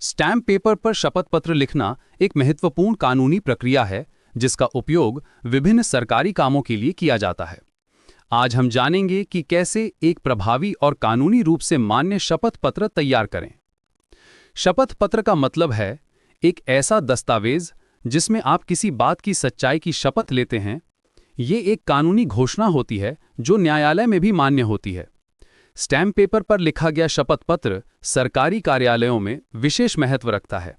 Stamp paper पर शपथ पत्र लिखना एक महत्वपूर्ण कानूनी प्रक्रिया है जिसका उपयोग विभिन्न सरकारी कामों के लिए किया जाता है। आज हम जानेंगे कि कैसे एक प्रभावी और कानूनी रूप से मान्य शपथ पत्र तैयार करें। शपथ पत्र का मतलब है एक ऐसा दस्तावेज जिसमें आप किसी बात की सच्चाई की शपथ लेते हैं। ये एक कानूनी घोषणा होती है जो न्यायालय में भी मान्य होती है। स्टैम्प पेपर पर लिखा गया शपथ पत्र सरकारी कार्यालयों में विशेष महत्व रखता है।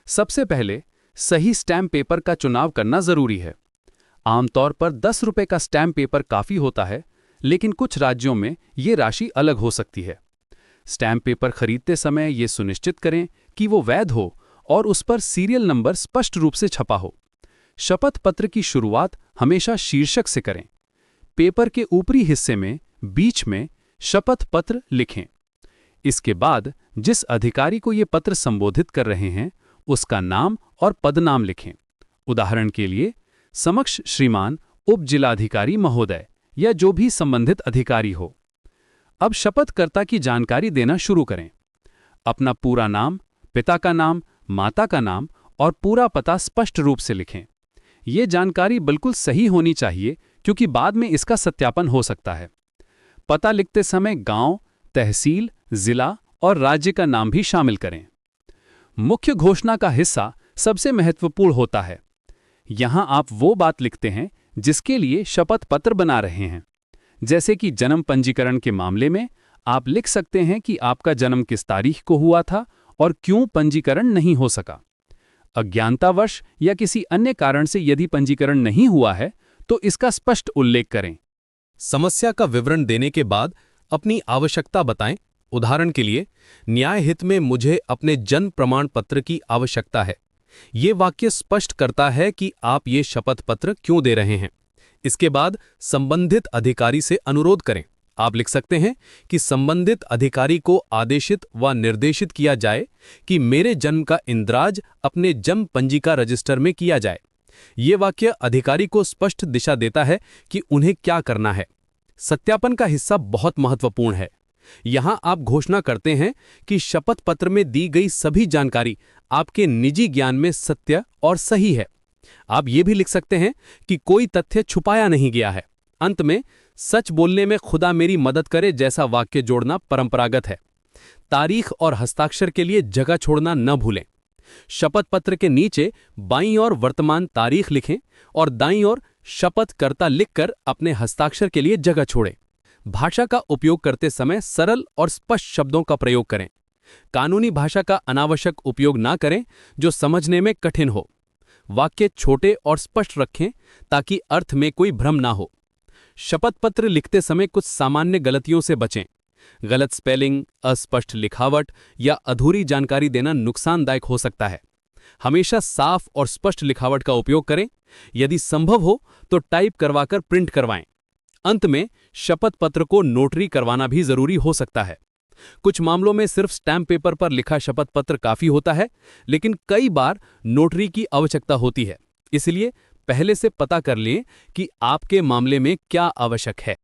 सबसे पहले सही स्टैम्प पेपर का चुनाव करना जरूरी है। आमतौर पर 10 रुपए का स्टैम्प पेपर काफी होता है, लेकिन कुछ राज्यों में ये राशि अलग हो सकती है। स्टैम्प पेपर खरीदते समय ये सुनिश्चित करें कि वो वैध हो और उस पर सीरियल नंबर स्पष्ट रूप से छपा हो। शपथ पत्र की शुरुआत हमेशा शीर्षक से करें। पेपर के ऊपरी हिस्से में बीच में शपथ पत्र लिखें। इसके बाद जिस अधिकारी को ये पत्र संबोधित कर रहे हैं उसका नाम और पदनाम लिखें। उदाहरण के लिए समक्ष श्रीमान उप जिलाधिकारी महोदय या जो भी संबंधित अधिकारी हो। अब शपथकर्ता की जानकारी देना शुरू करें। अपना पूरा नाम, पिता का नाम, माता का नाम और पूरा पता स्पष्ट रूप से लिखें। ये जानकारी बिल्कुल सही होनी चाहिए क्योंकि बाद में इसका सत्यापन हो सकता है। पता लिखते समय गांव, तहसील, जिला और राज्य का नाम भी शामिल करें। मुख्य घोषणा का हिस्सा सबसे महत्वपूर्ण होता है। यहां आप वो बात लिखते हैं जिसके लिए शपथ पत्र बना रहे हैं। जैसे कि जन्म पंजीकरण के मामले में आप लिख सकते हैं कि आपका जन्म किस तारीख को हुआ था और क्यों पंजीकरण नहीं हो सका। अज्ञानतावश या किसी अन्य कारण से यदि पंजीकरण नहीं हुआ है तो इसका स्पष्ट उल्लेख करें। समस्या का विवरण देने के बाद अपनी आवश्यकता बताएं। उदाहरण के लिए, न्याय हित में मुझे अपने जन्म प्रमाण पत्र की आवश्यकता है। ये वाक्य स्पष्ट करता है कि आप ये शपथ पत्र क्यों दे रहे हैं। इसके बाद संबंधित अधिकारी से अनुरोध करें। आप लिख सकते हैं कि संबंधित अधिकारी को आदेशित व निर्देशित किया जाए कि मेरे जन्म का इंद्राज अपने जन्म पंजिका रजिस्टर में किया जाए। ये वाक्य अधिकारी को स्पष्ट दिशा देता है कि उन्हें क्या करना है। सत्यापन का हिस्सा बहुत महत्वपूर्ण है। यहां आप घोषणा करते हैं कि शपथ पत्र में दी गई सभी जानकारी आपके निजी ज्ञान में सत्य और सही है। आप ये भी लिख सकते हैं कि कोई तथ्य छुपाया नहीं गया है। अंत में, सच बोलने में खुदा मेरी मदद करे जैसा वाक्य जोड़ना परंपरागत है। तारीख और हस्ताक्षर के लिए जगह छोड़ना न भूलें। शपथ पत्र के नीचे बाईं ओर वर्तमान तारीख लिखें और दाईं ओर शपथकर्ता लिखकर अपने हस्ताक्षर के लिए जगह छोड़ें। भाषा का उपयोग करते समय सरल और स्पष्ट शब्दों का प्रयोग करें। कानूनी भाषा का अनावश्यक उपयोग ना करें जो समझने में कठिन हो। वाक्य छोटे और स्पष्ट रखें ताकि अर्थ में कोई भ्रम ना हो। शपथ पत्र लिखते समय कुछ सामान्य गलतियों से बचें। गलत स्पेलिंग, अस्पष्ट लिखावट या अधूरी जानकारी देना नुकसानदायक हो सकता है। हमेशा साफ और स्पष्ट लिखावट का उपयोग करें। यदि संभव हो तो टाइप करवाकर प्रिंट करवाएं। अंत में, शपथ पत्र को नोटरी करवाना भी जरूरी हो सकता है। कुछ मामलों में सिर्फ स्टैम्प पेपर पर लिखा शपथ पत्र काफी होता है, लेकिन कई बार नोटरी की आवश्यकता होती है। इसलिए पहले से पता कर लें कि आपके मामले में क्या आवश्यक है।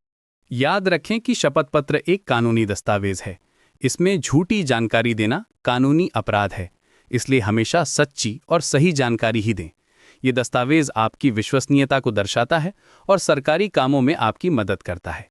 याद रखें कि शपथ पत्र एक कानूनी दस्तावेज है। इसमें झूठी जानकारी देना कानूनी अपराध है, इसलिए हमेशा सच्ची और सही जानकारी ही दें। ये दस्तावेज आपकी विश्वसनीयता को दर्शाता है और सरकारी कामों में आपकी मदद करता है।